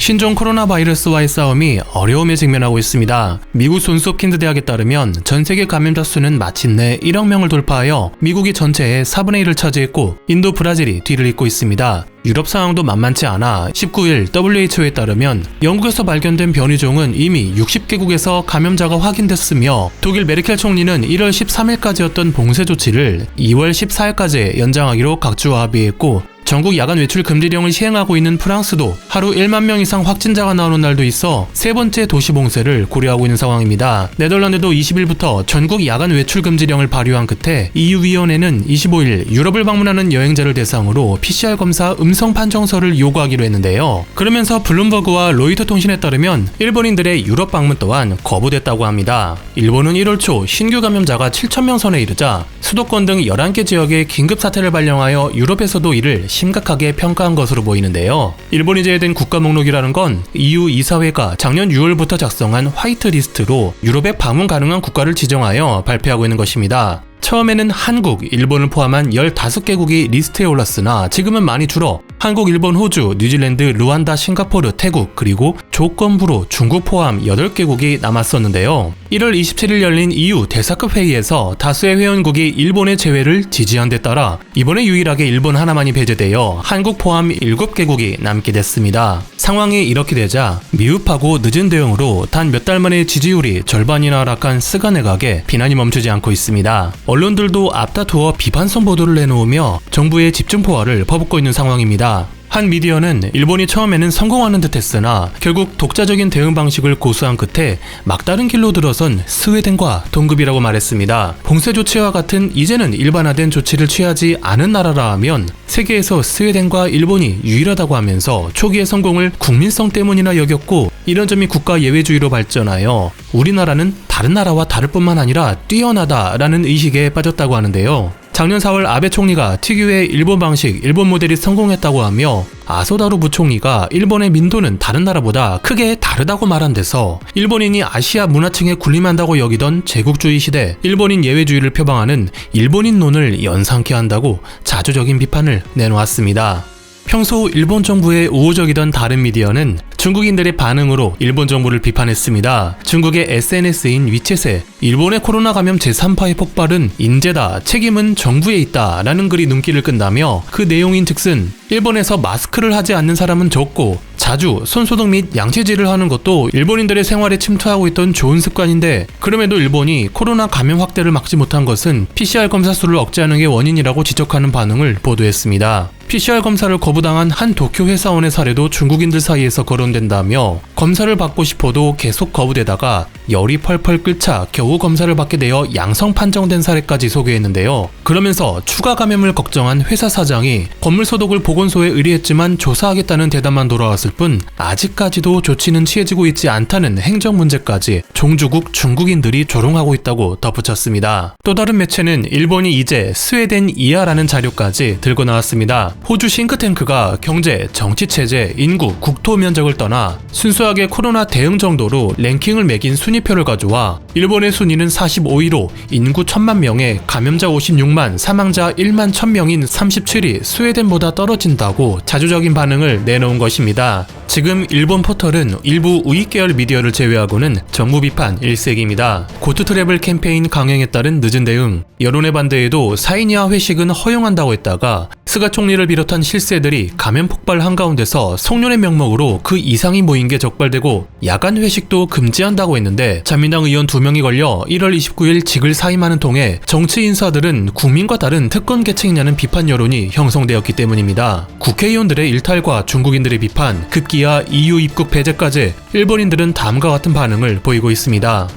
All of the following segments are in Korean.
신종 코로나 바이러스와의 싸움이 어려움에 직면하고 있습니다. 미국 존스홉킨스 대학에 따르면 전 세계 감염자 수는 마침내 1억 명을 돌파하여 미국이 전체의 4분의 1을 차지했고 인도, 브라질이 뒤를 잇고 있습니다. 유럽 상황도 만만치 않아 19일 WHO에 따르면 영국에서 발견된 변이종은 이미 60개국에서 감염자가 확인됐으며 독일 메르켈 총리는 1월 13일까지였던 봉쇄 조치를 2월 14일까지 연장하기로 각주와 합의했고 전국 야간 외출 금지령을 시행하고 있는 프랑스도 하루 1만 명 이상 확진자가 나오는 날도 있어 세 번째 도시 봉쇄를 고려하고 있는 상황입니다. 네덜란드도 20일부터 전국 야간 외출 금지령을 발효한 끝에 EU위원회는 25일 유럽을 방문하는 여행자를 대상으로 PCR 검사 음성 판정서를 요구하기로 했는데요. 그러면서 블룸버그와 로이터 통신에 따르면 일본인들의 유럽 방문 또한 거부됐다고 합니다. 일본은 1월 초 신규 감염자가 7,000명 선에 이르자 수도권 등 11개 지역에 긴급사태를 발령하여 유럽에서도 이를 심각하게 평가한 것으로 보이는데요. 일본이 제외된 국가 목록이라는 건 EU 이사회가 작년 6월부터 작성한 화이트리스트로 유럽에 방문 가능한 국가를 지정하여 발표하고 있는 것입니다. 처음에는 한국, 일본을 포함한 15개국이 리스트에 올랐으나 지금은 많이 줄어 한국, 일본, 호주, 뉴질랜드, 루안다, 싱가포르, 태국, 그리고 조건부로 중국 포함 8개국이 남았었는데요. 1월 27일 열린 EU 대사급 회의에서 다수의 회원국이 일본의 제외를 지지한 데 따라 이번에 유일하게 일본 하나만이 배제되어 한국 포함 7개국이 남게 됐습니다. 상황이 이렇게 되자 미흡하고 늦은 대응으로 단 몇 달 만에 지지율이 절반이나 하락한 스가 내각에 비난이 멈추지 않고 있습니다. 언론들도 앞다투어 비판성 보도를 내놓으며 정부의 집중포화를 퍼붓고 있는 상황입니다. 한 미디어는 일본이 처음에는 성공하는 듯 했으나 결국 독자적인 대응 방식을 고수한 끝에 막다른 길로 들어선 스웨덴과 동급이라고 말했습니다. 봉쇄 조치와 같은 이제는 일반화된 조치를 취하지 않은 나라라 하면 세계에서 스웨덴과 일본이 유일하다고 하면서 초기의 성공을 국민성 때문이나 여겼고 이런 점이 국가 예외주의로 발전하여 우리나라는 다른 나라와 다를 뿐만 아니라 뛰어나다라는 의식에 빠졌다고 하는데요. 작년 4월 아베 총리가 특유의 일본 방식, 일본 모델이 성공했다고 하며 아소다로 부총리가 일본의 민도는 다른 나라보다 크게 다르다고 말한 데서 일본인이 아시아 문화층에 군림한다고 여기던 제국주의 시대 일본인 예외주의를 표방하는 일본인론을 연상케 한다고 자주적인 비판을 내놓았습니다. 평소 일본 정부에 우호적이던 다른 미디어는 중국인들의 반응으로 일본 정부를 비판했습니다. 중국의 SNS인 위챗에 일본의 코로나 감염 제3파의 폭발은 인재다, 책임은 정부에 있다 라는 글이 눈길을 끈다며 그 내용인 즉슨 일본에서 마스크를 하지 않는 사람은 적고 자주 손소독 및 양치질을 하는 것도 일본인들의 생활에 침투하고 있던 좋은 습관인데 그럼에도 일본이 코로나 감염 확대를 막지 못한 것은 PCR 검사 수를 억제하는 게 원인이라고 지적하는 반응을 보도했습니다. PCR 검사를 거부당한 한 도쿄 회사원의 사례도 중국인들 사이에서 거론된다며 검사를 받고 싶어도 계속 거부되다가 열이 펄펄 끓자 겨우 검사를 받게 되어 양성 판정된 사례까지 소개했는데요. 그러면서 추가 감염을 걱정한 회사 사장이 건물 소독을 보건소에 의뢰했지만 조사하겠다는 대답만 돌아왔을 뿐 아직까지도 조치는 취해지고 있지 않다는 행정 문제까지 종주국 중국인들이 조롱하고 있다고 덧붙였습니다. 또 다른 매체는 일본이 이제 스웨덴 이하라는 자료까지 들고 나왔습니다. 호주 싱크탱크가 경제, 정치체제, 인구, 국토 면적을 떠나 순수하게 코로나 대응 정도로 랭킹을 매긴 순위표를 가져와 일본의 순위는 45위로 인구 1000만 명에 감염자 56만, 사망자 1만 1000명인 37위 스웨덴보다 떨어진다고 자주적인 반응을 내놓은 것입니다. 지금 일본 포털은 일부 우익 계열 미디어를 제외하고는 정부 비판 일색입니다. 고트 트래블 캠페인 강행에 따른 늦은 대응, 여론의 반대에도 4인 이하 회식은 허용한다고 했다가 스가 총리를 비롯한 실세들이 감염 폭발 한가운데서 송년회 명목으로 그 이상이 모인 게 적발되고 야간 회식도 금지한다고 했는데 자민당 의원 2명이 걸려 1월 29일 직을 사임하는 통에 정치 인사들은 국민과 다른 특권 계층이냐는 비판 여론이 형성되었기 때문입니다. 국회의원들의 일탈과 중국인들의 비판, 급기야 EU 입국 배제까지 일본인들은 다음과 같은 반응을 보이고 있습니다.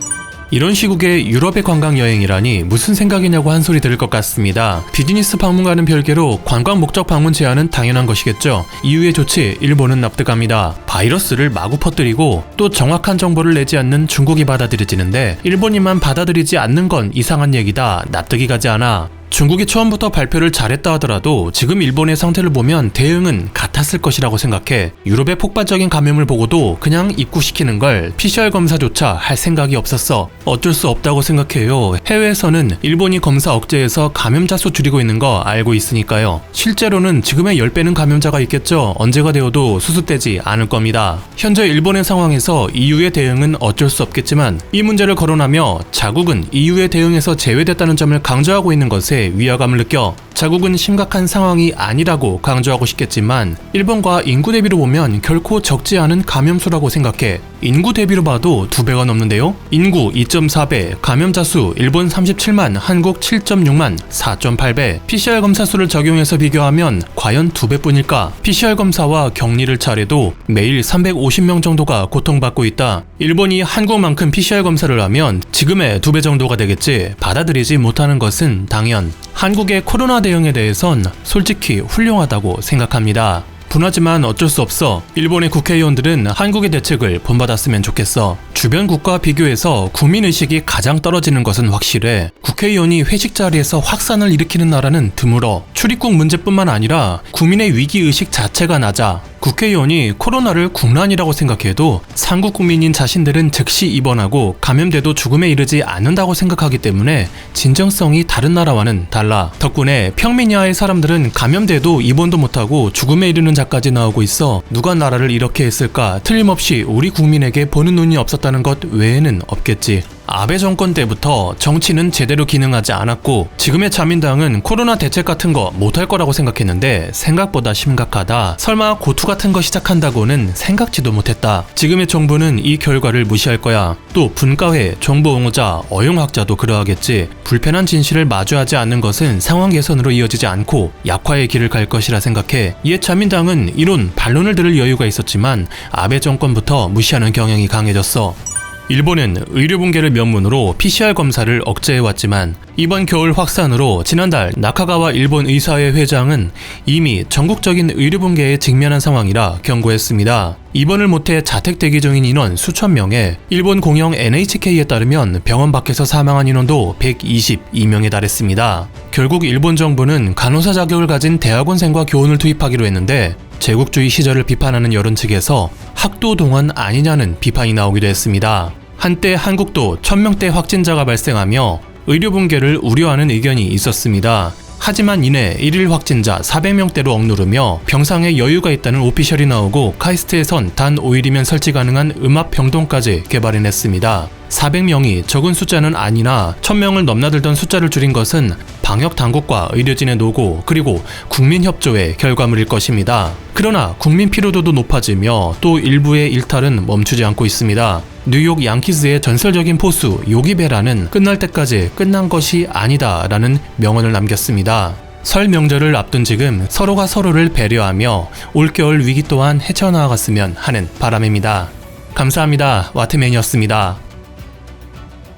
이런 시국에 유럽의 관광 여행이라니 무슨 생각이냐고 한 소리 들을 것 같습니다. 비즈니스 방문과는 별개로 관광 목적 방문 제한은 당연한 것이겠죠. EU의 조치 일본은 납득합니다. 바이러스를 마구 퍼뜨리고 또 정확한 정보를 내지 않는 중국이 받아들여지는데 일본이만 받아들이지 않는 건 이상한 얘기다, 납득이 가지 않아. 중국이 처음부터 발표를 잘했다 하더라도 지금 일본의 상태를 보면 대응은 같았을 것이라고 생각해. 유럽의 폭발적인 감염을 보고도 그냥 입국시키는 걸 PCR 검사조차 할 생각이 없었어. 어쩔 수 없다고 생각해요. 해외에서는 일본이 검사 억제해서 감염자 수 줄이고 있는 거 알고 있으니까요. 실제로는 지금의 10배는 감염자가 있겠죠. 언제가 되어도 수습되지 않을 겁니다. 현재 일본의 상황에서 EU의 대응은 어쩔 수 없겠지만 이 문제를 거론하며 자국은 EU의 대응에서 제외됐다는 점을 강조하고 있는 것에 위화감을 느껴 자국은 심각한 상황이 아니라고 강조하고 싶겠지만 일본과 인구 대비로 보면 결코 적지 않은 감염수라고 생각해. 인구 대비로 봐도 2배가 넘는데요. 인구 2.4배, 감염자 수 일본 37만, 한국 7.6만, 4.8배. PCR 검사 수를 적용해서 비교하면 과연 2배뿐일까? PCR 검사와 격리를 차례도 매일 350명 정도가 고통받고 있다. 일본이 한국만큼 PCR 검사를 하면 지금의 2배 정도가 되겠지. 받아들이지 못하는 것은 당연. 한국의 코로나 대응에 대해선 솔직히 훌륭하다고 생각합니다. 분하지만 어쩔 수 없어. 일본의 국회의원들은 한국의 대책을 본받았으면 좋겠어. 주변 국가와 비교해서 국민의식이 가장 떨어지는 것은 확실해. 국회의원이 회식 자리에서 확산을 일으키는 나라는 드물어. 출입국 문제뿐만 아니라 국민의 위기의식 자체가 낮아. 국회의원이 코로나를 국난이라고 생각해도 상국 국민인 자신들은 즉시 입원하고 감염돼도 죽음에 이르지 않는다고 생각하기 때문에 진정성이 다른 나라와는 달라. 덕분에 평민야의 사람들은 감염돼도 입원도 못하고 죽음에 이르는 자까지 나오고 있어. 누가 나라를 이렇게 했을까? 틀림없이 우리 국민에게 보는 눈이 없었다는 것 외에는 없겠지. 아베 정권 때부터 정치는 제대로 기능하지 않았고 지금의 자민당은 코로나 대책 같은 거 못할 거라고 생각했는데 생각보다 심각하다. 설마 고투 같은 거 시작한다고는 생각지도 못했다. 지금의 정부는 이 결과를 무시할 거야. 또 분과회, 정부 옹호자, 어용학자도 그러하겠지. 불편한 진실을 마주하지 않는 것은 상황 개선으로 이어지지 않고 약화의 길을 갈 것이라 생각해. 이에 자민당은 이론, 반론을 들을 여유가 있었지만 아베 정권부터 무시하는 경향이 강해졌어. 일본은 의료 붕괴를 명분으로 PCR 검사를 억제해왔지만 이번 겨울 확산으로 지난달 나카가와 일본 의사회 회장은 이미 전국적인 의료 붕괴에 직면한 상황이라 경고했습니다. 입원을 못해 자택 대기 중인 인원 수천 명에 일본 공영 NHK에 따르면 병원 밖에서 사망한 인원도 122명에 달했습니다. 결국 일본 정부는 간호사 자격을 가진 대학원생과 교원을 투입하기로 했는데 제국주의 시절을 비판하는 여론 측에서 학도 동원 아니냐는 비판이 나오기도 했습니다. 한때 한국도 1000명대 확진자가 발생하며 의료 붕괴를 우려하는 의견이 있었습니다. 하지만 이내 1일 확진자 400명대로 억누르며 병상에 여유가 있다는 오피셜이 나오고 카이스트에선 단 5일이면 설치 가능한 음압 병동까지 개발해냈습니다. 400명이 적은 숫자는 아니나 1000명을 넘나들던 숫자를 줄인 것은 방역 당국과 의료진의 노고 그리고 국민 협조의 결과물일 것입니다. 그러나 국민 피로도도 높아지며 또 일부의 일탈은 멈추지 않고 있습니다. 뉴욕 양키즈의 전설적인 포수 요기 베라는 끝날 때까지 끝난 것이 아니다 라는 명언을 남겼습니다. 설 명절을 앞둔 지금 서로가 서로를 배려하며 올겨울 위기 또한 헤쳐나갔으면 하는 바람입니다. 감사합니다. 와트맨이었습니다.